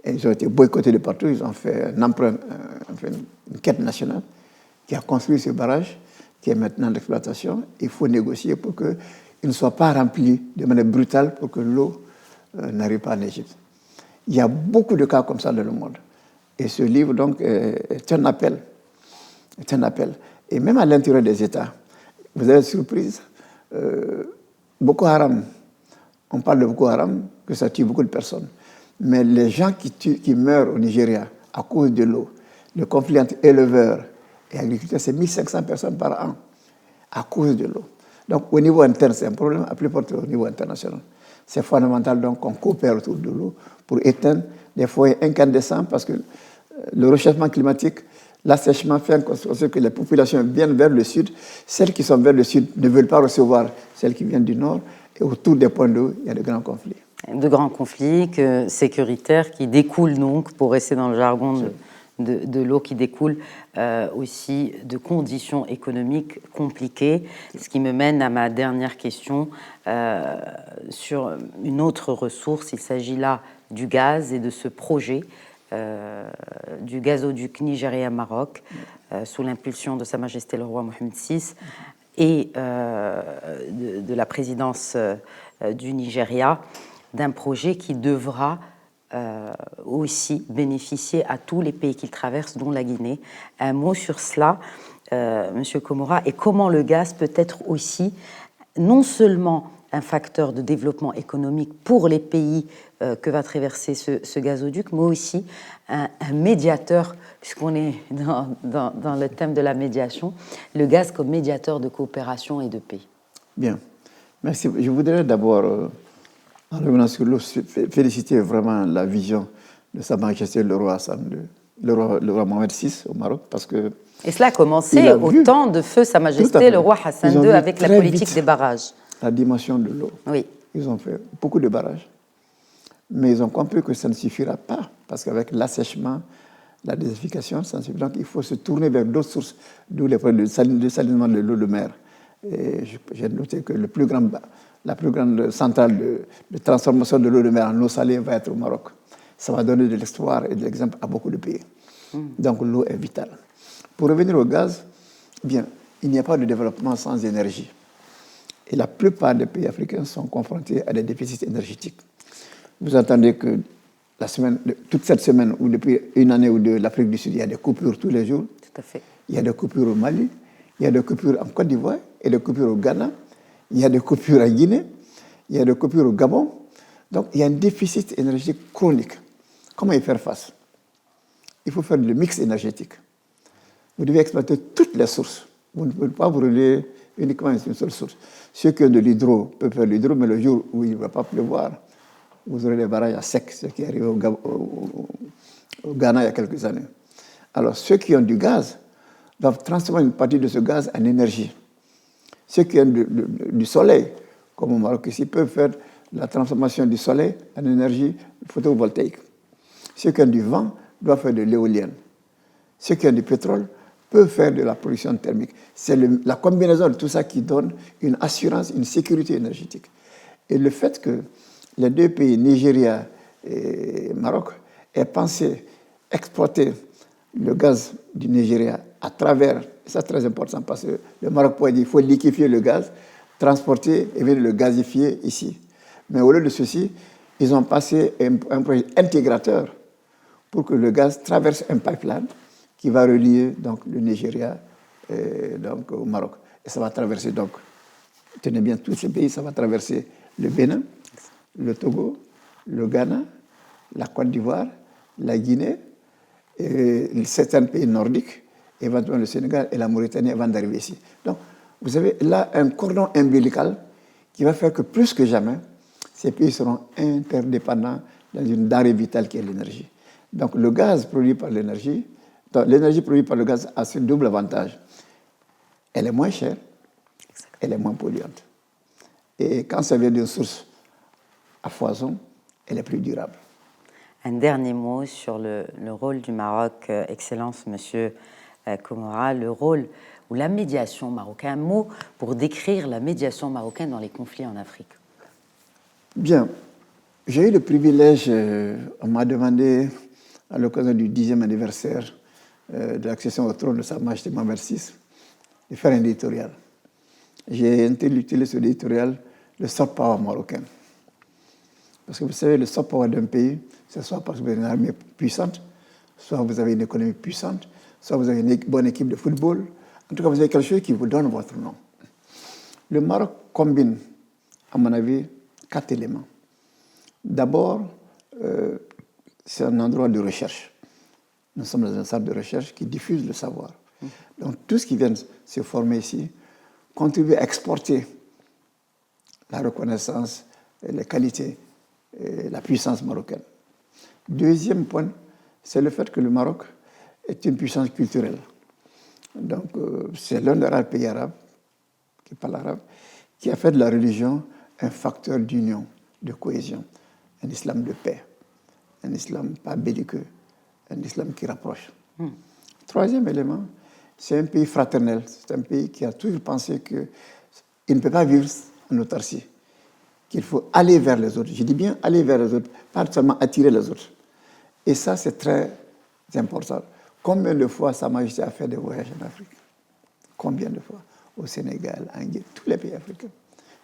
Et ils ont été boycottés de partout, ils ont fait un emprunt, une quête nationale, qui a construit ce barrage, qui est maintenant en exploitation. Il faut négocier pour qu'il ne soit pas rempli de manière brutale pour que l'eau n'arrive pas en Égypte. Il y a beaucoup de cas comme ça dans le monde. Et ce livre, donc, est un appel. C'est un appel. Et même à l'intérieur des États, vous avez une surprise, Boko Haram on parle de Boko Haram, que ça tue beaucoup de personnes. Mais les gens qui meurent au Nigeria à cause de l'eau, le conflit entre éleveurs et agriculteurs, c'est 1500 personnes par an à cause de l'eau. Donc au niveau interne, c'est un problème, à plus fort au niveau international. C'est fondamental donc qu'on coopère autour de l'eau pour éteindre des foyers incandescents parce que le réchauffement climatique, l'assèchement fait en sorte que les populations viennent vers le sud. Celles qui sont vers le sud ne veulent pas recevoir celles qui viennent du nord. Et autour des points d'eau, il y a de grands conflits. De grands conflits sécuritaires qui découlent donc, pour rester dans le jargon de l'eau, qui découlent aussi de conditions économiques compliquées. Ce qui me mène à ma dernière question sur une autre ressource. Il s'agit là du gaz et de ce projet du gazoduc Nigeria-Maroc sous l'impulsion de Sa Majesté le roi Mohamed VI et de la présidence du Nigeria, d'un projet qui devra aussi bénéficier à tous les pays qu'il traverse, dont la Guinée. Un mot sur cela, Monsieur Komora, et comment le gaz peut être aussi non seulement un facteur de développement économique pour les pays que va traverser ce gazoduc, mais aussi un médiateur, puisqu'on est dans le thème de la médiation, le gaz comme médiateur de coopération et de paix. Bien, merci. Je voudrais d'abord, en revenant sur l'eau, féliciter vraiment la vision de Sa Majesté le roi Mohamed VI au Maroc, parce que... Et cela a commencé au temps de feu Sa Majesté le roi Hassan II avec la politique des barrages. La dimension de l'eau. Oui. Ils ont fait beaucoup de barrages, mais ils ont compris que ça ne suffira pas, parce qu'avec l'assèchement, la désertification, ça ne suffit pas. Donc il faut se tourner vers d'autres sources, d'où les problèmes de salinement de l'eau de mer. Et j'ai noté que la plus grande centrale de transformation de l'eau de mer en eau salée va être au Maroc. Ça va donner de l'espoir et de l'exemple à beaucoup de pays. Donc l'eau est vitale. Pour revenir au gaz, bien, il n'y a pas de développement sans énergie. Et la plupart des pays africains sont confrontés à des déficits énergétiques. Vous entendez que toute cette semaine, ou depuis une année ou deux, l'Afrique du Sud, il y a des coupures tous les jours. Tout à fait. Il y a des coupures au Mali, il y a des coupures en Côte d'Ivoire, il y a des coupures au Ghana, il y a des coupures à Guinée, il y a des coupures au Gabon. Donc, il y a un déficit énergétique chronique. Comment y faire face? Il faut faire le mix énergétique. Vous devez exploiter toutes les sources. Vous ne pouvez pas vous relier uniquement à une seule source. Ceux qui ont de l'hydro peuvent faire l'hydro, mais le jour où il ne va pas pleuvoir, vous aurez des barrages à sec, ce qui est arrivé au Ghana il y a quelques années. Alors, ceux qui ont du gaz doivent transformer une partie de ce gaz en énergie. Ceux qui ont du soleil, comme au Maroc ici, peuvent faire la transformation du soleil en énergie photovoltaïque. Ceux qui ont du vent doivent faire de l'éolienne. Ceux qui ont du pétrole peuvent faire de la production thermique. C'est la combinaison de tout ça qui donne une assurance, une sécurité énergétique. Et le fait que les deux pays, Nigeria et Maroc, aient pensé exploiter le gaz du Nigeria à travers, c'est très important parce que le Maroc pourrait dire qu'il faut liquéfier le gaz, transporter et venir le gazifier ici. Mais au lieu de ceci, ils ont passé un projet intégrateur pour que le gaz traverse un pipeline qui va relier donc, le Nigeria donc, au Maroc. Et ça va traverser donc, tenez bien tous ces pays, ça va traverser le Bénin, le Togo, le Ghana, la Côte d'Ivoire, la Guinée, et certains pays nordiques, éventuellement le Sénégal et la Mauritanie avant d'arriver ici. Donc, vous avez là un cordon ombilical qui va faire que plus que jamais, ces pays seront interdépendants dans une denrée vitale qui est l'énergie. Donc, le gaz produit par l'énergie produite par le gaz a ce double avantage. Elle est moins chère, elle est moins polluante. Et quand ça vient d'une source à foison, elle est plus durable. Un dernier mot sur le rôle du Maroc, Excellence, Monsieur Komora, le rôle ou la médiation marocaine. Un mot pour décrire la médiation marocaine dans les conflits en Afrique. Bien. J'ai eu le privilège, on m'a demandé, à l'occasion du 10e anniversaire de l'accession au trône de Sa Majesté Mohamed VI, de faire un éditorial. J'ai intitulé ce éditorial « Le soft power marocain ». Parce que vous savez, le soft power d'un pays, c'est soit parce que vous avez une armée puissante, soit vous avez une économie puissante, soit vous avez une bonne équipe de football. En tout cas, vous avez quelque chose qui vous donne votre nom. Le Maroc combine, à mon avis, 4 éléments. D'abord, c'est un endroit de recherche. Nous sommes dans un centre de recherche qui diffuse le savoir. Donc, tout ce qui vient se former ici contribue à exporter la reconnaissance, les qualités et la puissance marocaine. Deuxième point, c'est le fait que le Maroc est une puissance culturelle. Donc, c'est l'un des rares pays arabes qui parle arabe qui a fait de la religion un facteur d'union, de cohésion, un islam de paix, un islam pas belliqueux, un islam qui rapproche. Troisième élément, c'est un pays fraternel, c'est un pays qui a toujours pensé qu'il ne peut pas vivre en autarcie, qu'il faut aller vers les autres. Je dis bien aller vers les autres, pas seulement attirer les autres. Et ça, c'est très important. Combien de fois Sa Majesté a fait des voyages en Afrique? Combien de fois? Au Sénégal, en Guinée, tous les pays africains.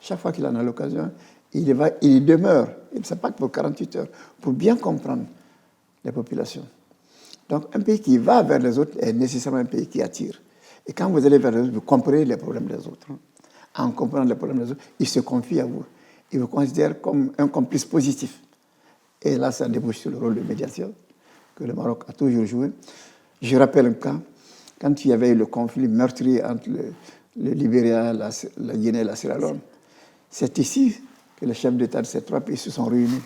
Chaque fois qu'il en a l'occasion, il y demeure, et ce n'est pas que pour 48 heures, pour bien comprendre les populations. Donc, un pays qui va vers les autres est nécessairement un pays qui attire. Et quand vous allez vers les autres, vous comprenez les problèmes des autres. En comprenant les problèmes des autres, ils se confient à vous. Ils vous considèrent comme un complice positif. Et là, ça débouche sur le rôle de médiation que le Maroc a toujours joué. Je rappelle un cas, quand il y avait eu le conflit meurtrier entre le Libéria, la Guinée et la Sierra Leone, c'est ici que les chefs d'État de ces trois pays se sont réunis.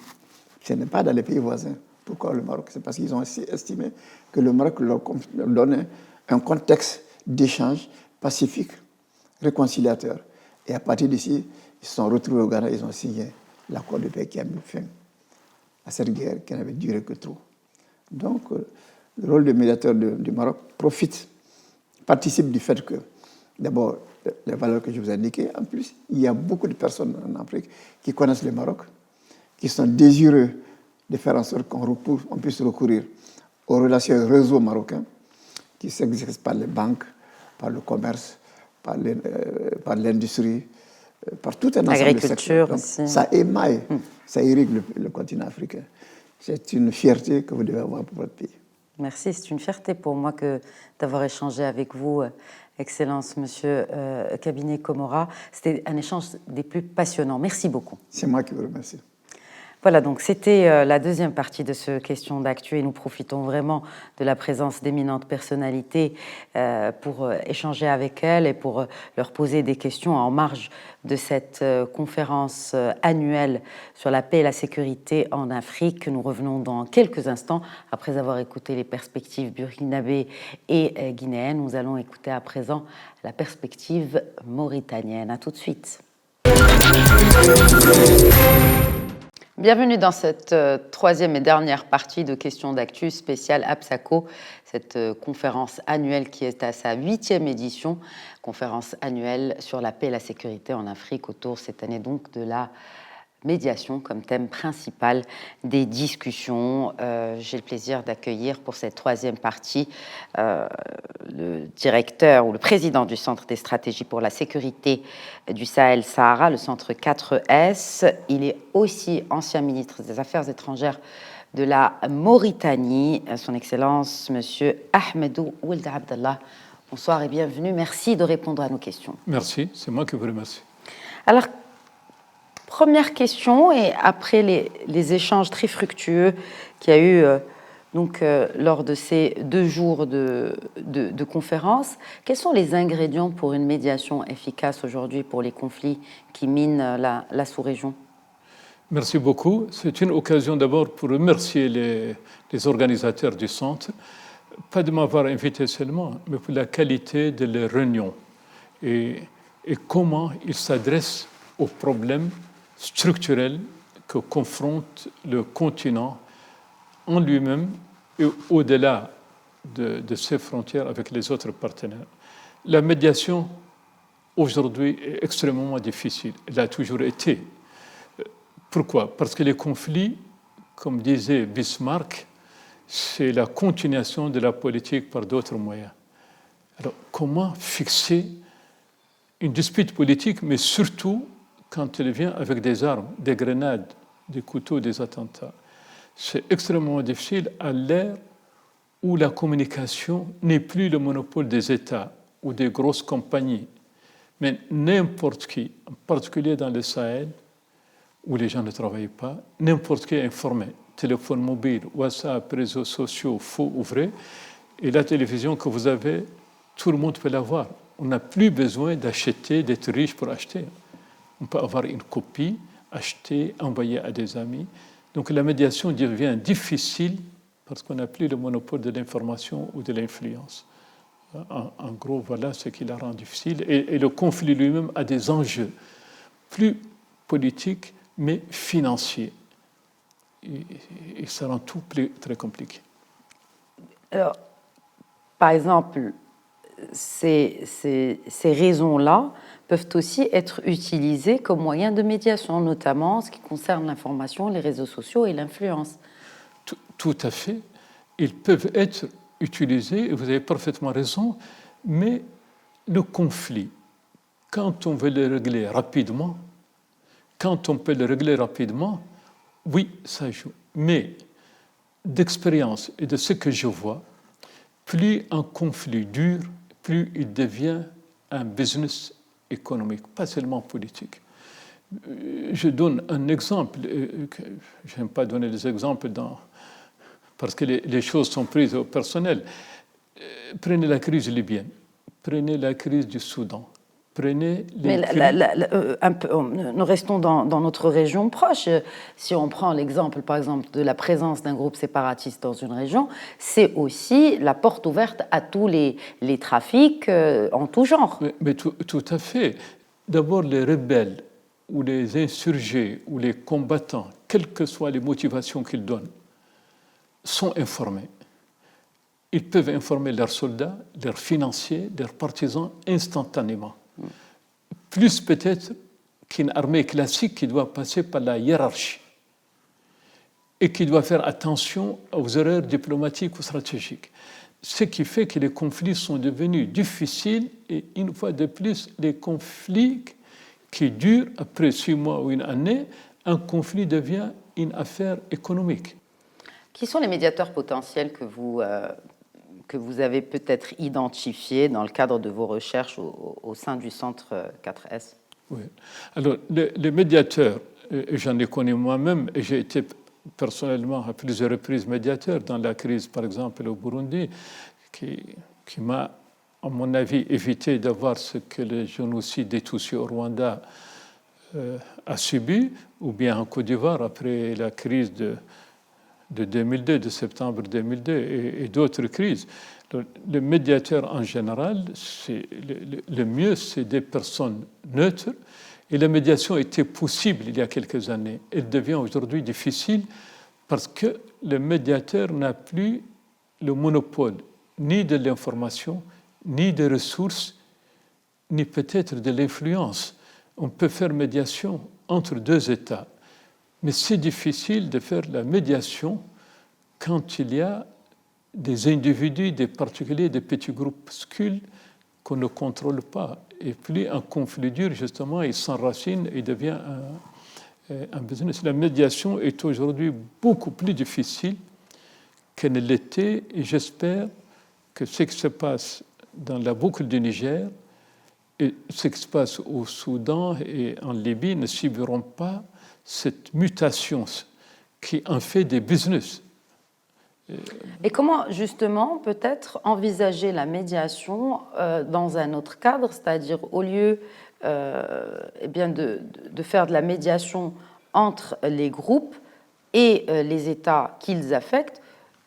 Ce n'est pas dans les pays voisins. Pourquoi le Maroc? C'est parce qu'ils ont estimé que le Maroc leur donnait un contexte d'échange pacifique, réconciliateur. Et à partir d'ici, ils se sont retrouvés au Ghana, ils ont signé l'accord de paix qui a mis fin à cette guerre qui n'avait duré que trop. Donc, le rôle de médiateur du Maroc participe du fait que, d'abord, les valeurs que je vous ai indiquées, en plus, il y a beaucoup de personnes en Afrique qui connaissent le Maroc, qui sont désireux de faire en sorte qu'on puisse recourir aux relations et réseaux marocains qui s'exercent par les banques, par le commerce, par l'industrie, par tout un ensemble de secteurs. Donc, ça émaille, ça irrigue le continent africain. C'est une fierté que vous devez avoir pour votre pays. Merci, c'est une fierté pour moi d'avoir échangé avec vous, Excellence, Monsieur Kabinet Komora. C'était un échange des plus passionnants. Merci beaucoup. C'est moi qui vous remercie. Voilà, donc c'était la deuxième partie de ce Question d'actu et nous profitons vraiment de la présence d'éminentes personnalités pour échanger avec elles et pour leur poser des questions en marge de cette conférence annuelle sur la paix et la sécurité en Afrique. Nous revenons dans quelques instants après avoir écouté les perspectives burkinabées et guinéennes. Nous allons écouter à présent la perspective mauritanienne. À tout de suite. Bienvenue dans cette troisième et dernière partie de Questions d'actu spéciale APSACO, cette conférence annuelle qui est à sa 8e édition, conférence annuelle sur la paix et la sécurité en Afrique, autour cette année donc de la médiation comme thème principal des discussions. J'ai le plaisir d'accueillir pour cette troisième partie le directeur ou le président du Centre des stratégies pour la sécurité du Sahel-Sahara, le Centre 4S. Il est aussi ancien ministre des Affaires étrangères de la Mauritanie, son Excellence, Monsieur Ahmedou Ould Abdallah. Bonsoir et bienvenue. Merci de répondre à nos questions. Merci, c'est moi qui vous remercie. Alors, première question, et après les échanges très fructueux qu'il y a eu lors de ces 2 jours de conférence, quels sont les ingrédients pour une médiation efficace aujourd'hui pour les conflits qui minent la sous-région? Merci beaucoup. C'est une occasion d'abord pour remercier les organisateurs du centre, pas de m'avoir invité seulement, mais pour la qualité de leurs réunions et comment ils s'adressent aux problèmes structurel que confronte le continent en lui-même et au-delà de ses frontières avec les autres partenaires. La médiation, aujourd'hui, est extrêmement difficile. Elle a toujours été. Pourquoi? Parce que les conflits, comme disait Bismarck, c'est la continuation de la politique par d'autres moyens. Alors, comment fixer une dispute politique, mais surtout quand elle vient avec des armes, des grenades, des couteaux, des attentats? C'est extrêmement difficile à l'ère où la communication n'est plus le monopole des États ou des grosses compagnies, mais n'importe qui, en particulier dans le Sahel, où les gens ne travaillent pas, n'importe qui est informé. Téléphone mobile, WhatsApp, réseaux sociaux, faux ou vrai. Et la télévision que vous avez, tout le monde peut l'avoir. On n'a plus besoin d'acheter, d'être riche pour acheter. On peut avoir une copie, acheter, envoyer à des amis. Donc la médiation devient difficile parce qu'on n'a plus le monopole de l'information ou de l'influence. En gros, voilà ce qui la rend difficile. Et le conflit lui-même a des enjeux plus politiques, mais financiers. Et ça rend tout très compliqué. Alors, par exemple, ces raisons-là peuvent aussi être utilisées comme moyen de médiation, notamment en ce qui concerne l'information, les réseaux sociaux et l'influence. Tout à fait. Ils peuvent être utilisés, et vous avez parfaitement raison, mais le conflit, quand on veut le régler rapidement, quand on peut le régler rapidement, oui, ça joue. Mais d'expérience et de ce que je vois, plus un conflit dure, plus il devient un business économique, pas seulement politique. Je donne un exemple. Je n'aime pas donner des exemples parce que les choses sont prises au personnel. Prenez la crise libyenne, prenez la crise du Soudan, prenez les nous restons dans notre région proche. Si on prend l'exemple, par exemple, de la présence d'un groupe séparatiste dans une région, c'est aussi la porte ouverte à tous les trafics en tout genre. Mais tout à fait. D'abord, les rebelles ou les insurgés ou les combattants, quelles que soient les motivations qu'ils donnent, sont informés. Ils peuvent informer leurs soldats, leurs financiers, leurs partisans instantanément. Plus peut-être qu'une armée classique qui doit passer par la hiérarchie et qui doit faire attention aux erreurs diplomatiques ou stratégiques. Ce qui fait que les conflits sont devenus difficiles et une fois de plus, les conflits qui durent après 6 mois ou une année, un conflit devient une affaire économique. Qui sont les médiateurs potentiels que vous avez peut-être identifiés dans le cadre de vos recherches au sein du Centre 4S? Oui. Alors, les médiateurs, j'en ai connu moi-même, et j'ai été personnellement à plusieurs reprises médiateur dans la crise, par exemple, au Burundi, qui m'a, à mon avis, évité d'avoir ce que le génocide des Tutsis au Rwanda a subi, ou bien en Côte d'Ivoire, après la crise de 2002, de septembre 2002 et d'autres crises. Le médiateur en général, le mieux, c'est des personnes neutres. Et la médiation était possible il y a quelques années. Elle devient aujourd'hui difficile parce que le médiateur n'a plus le monopole ni de l'information, ni des ressources, ni peut-être de l'influence. On peut faire médiation entre 2 États. Mais c'est difficile de faire la médiation quand il y a des individus, des particuliers, des petits groupuscules qu'on ne contrôle pas. Et plus un conflit dure, justement, il s'enracine et devient un business. La médiation est aujourd'hui beaucoup plus difficile qu'elle ne l'était, et j'espère que ce qui se passe dans la boucle du Niger et ce qui se passe au Soudan et en Libye ne subiront pas cette mutation qui en fait des business. Et comment, justement, peut-être envisager la médiation dans un autre cadre, c'est-à-dire au lieu de faire de la médiation entre les groupes et les États qu'ils affectent,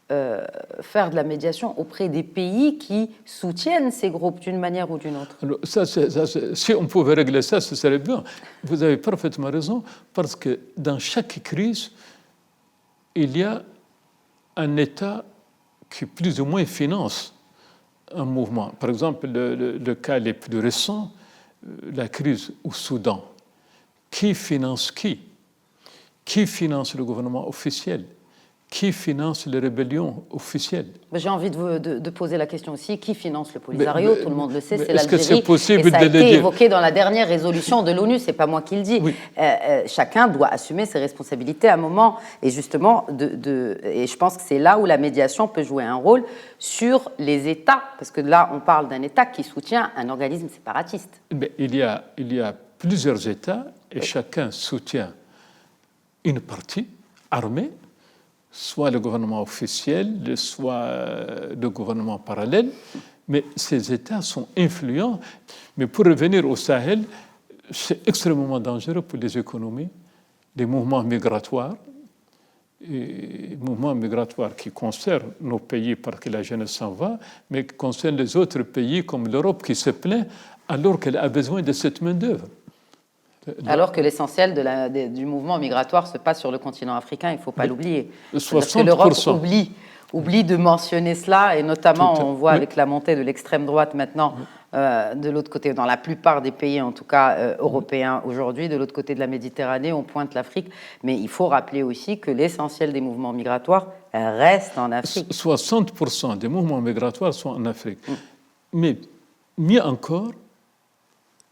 faire de la médiation auprès des pays qui soutiennent ces groupes d'une manière ou d'une autre? Alors, si on pouvait régler ça, ce serait bien. Vous avez parfaitement raison, parce que dans chaque crise, il y a un État qui plus ou moins finance un mouvement. Par exemple, le cas les plus récents, la crise au Soudan. Qui finance qui? Qui finance le gouvernement officiel? Qui finance les rébellions officielles? J'ai envie de poser la question aussi, qui finance le Polisario? Tout le monde le sait, c'est l'Algérie. Est-ce que c'est possible et ça a de le été dire? évoqué dans la dernière résolution de l'ONU, c'est pas moi qui le dis. Oui. Chacun doit assumer ses responsabilités à un moment. Et justement, et je pense que c'est là où la médiation peut jouer un rôle sur les États. Parce que là, on parle d'un État qui soutient un organisme séparatiste. Mais il y a plusieurs États et chacun soutient une partie armée, soit le gouvernement officiel, soit le gouvernement parallèle, mais ces États sont influents. Mais pour revenir au Sahel, c'est extrêmement dangereux pour les économies, les mouvements migratoires, et mouvements migratoires qui concernent nos pays parce que la jeunesse s'en va, mais qui concernent les autres pays comme l'Europe qui se plaint alors qu'elle a besoin de cette main-d'œuvre. Alors que l'essentiel du mouvement migratoire se passe sur le continent africain, il ne faut pas l'oublier. 60%. Parce que l'Europe oublie de mentionner cela, et notamment on voit avec la montée de l'extrême droite maintenant de l'autre côté, dans la plupart des pays en tout cas européens aujourd'hui, de l'autre côté de la Méditerranée, on pointe l'Afrique, mais il faut rappeler aussi que l'essentiel des mouvements migratoires reste en Afrique. 60% des mouvements migratoires sont en Afrique. Mais mieux encore,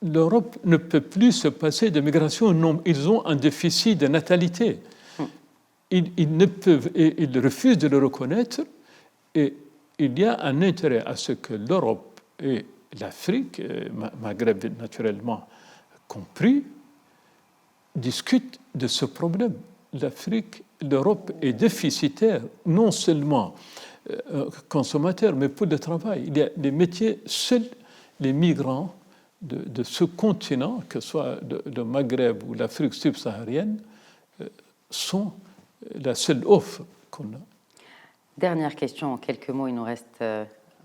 l'Europe ne peut plus se passer de migration. Non, ils ont un déficit de natalité. Ils refusent de le reconnaître, et il y a un intérêt à ce que l'Europe et l'Afrique, Maghreb naturellement compris, discutent de ce problème. L'Europe est déficitaire, non seulement consommateur, mais pour le travail. Il y a des métiers, seuls les migrants de ce continent, que ce soit le Maghreb ou l'Afrique subsaharienne, sont la seule offre qu'on a. Dernière question, en quelques mots, il nous reste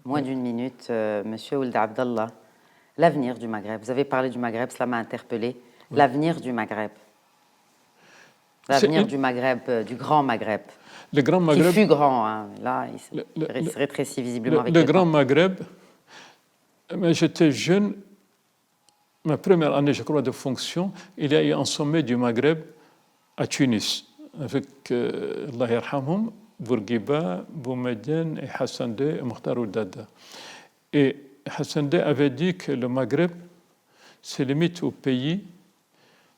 moins d'une minute. Monsieur Ould Abdallah, l'avenir du Maghreb. Vous avez parlé du Maghreb, cela m'a interpellé. Oui. L'avenir du Maghreb. L'avenir du Maghreb, du Grand Maghreb. Le Grand Maghreb. Qui fut grand, hein. Là, il se rétrécit visiblement avec le Grand Maghreb. J'étais jeune. Ma première année, je crois, de fonction, il y a eu un sommet du Maghreb à Tunis, avec Allah yarhamhum, Bourguiba, Boumediene et Hassan II et Mokhtar Ould Daddah. Et Hassan II avait dit que le Maghreb se limite aux pays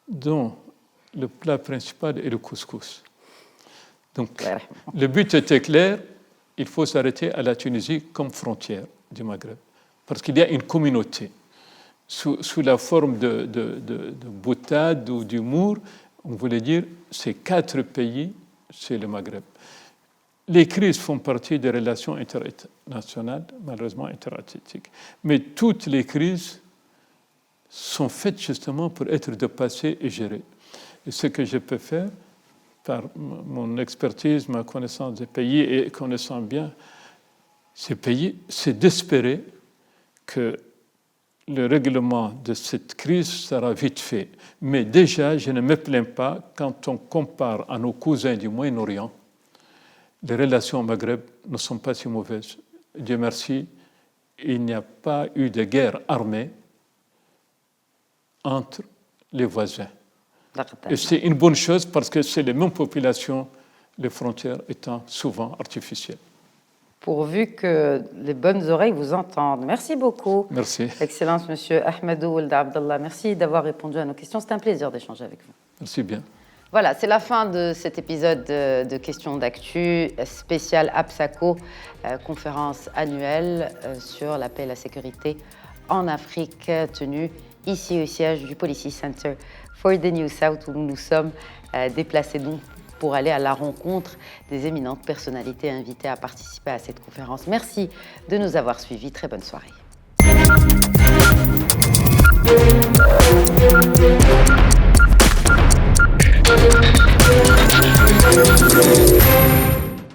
dont le plat principal est le couscous. Donc, le but était clair, il faut s'arrêter à la Tunisie comme frontière du Maghreb, parce qu'il y a une communauté. Sous la forme de boutade ou d'humour, on voulait dire ces 4 pays, c'est le Maghreb. Les crises font partie des relations internationales, malheureusement interatlantiques. Mais toutes les crises sont faites justement pour être dépassées et gérées. Et ce que je peux faire, par mon expertise, ma connaissance des pays et connaissant bien ces pays, c'est d'espérer que le règlement de cette crise sera vite fait. Mais déjà, je ne me plains pas quand on compare à nos cousins du Moyen-Orient. Les relations au Maghreb ne sont pas si mauvaises. Dieu merci, il n'y a pas eu de guerre armée entre les voisins. Et c'est une bonne chose parce que c'est les mêmes populations, les frontières étant souvent artificielles. Pourvu que les bonnes oreilles vous entendent. Merci beaucoup. Merci. Excellence, Monsieur Ahmadou Ould Abdallah. Merci d'avoir répondu à nos questions. C'est un plaisir d'échanger avec vous. Merci bien. Voilà, c'est la fin de cet épisode de questions d'actu spécial APSACO, conférence annuelle sur la paix et la sécurité en Afrique, tenue ici au siège du Policy Center for the New South, où nous nous sommes déplacés donc pour aller à la rencontre des éminentes personnalités invitées à participer à cette conférence. Merci de nous avoir suivis. Très bonne soirée.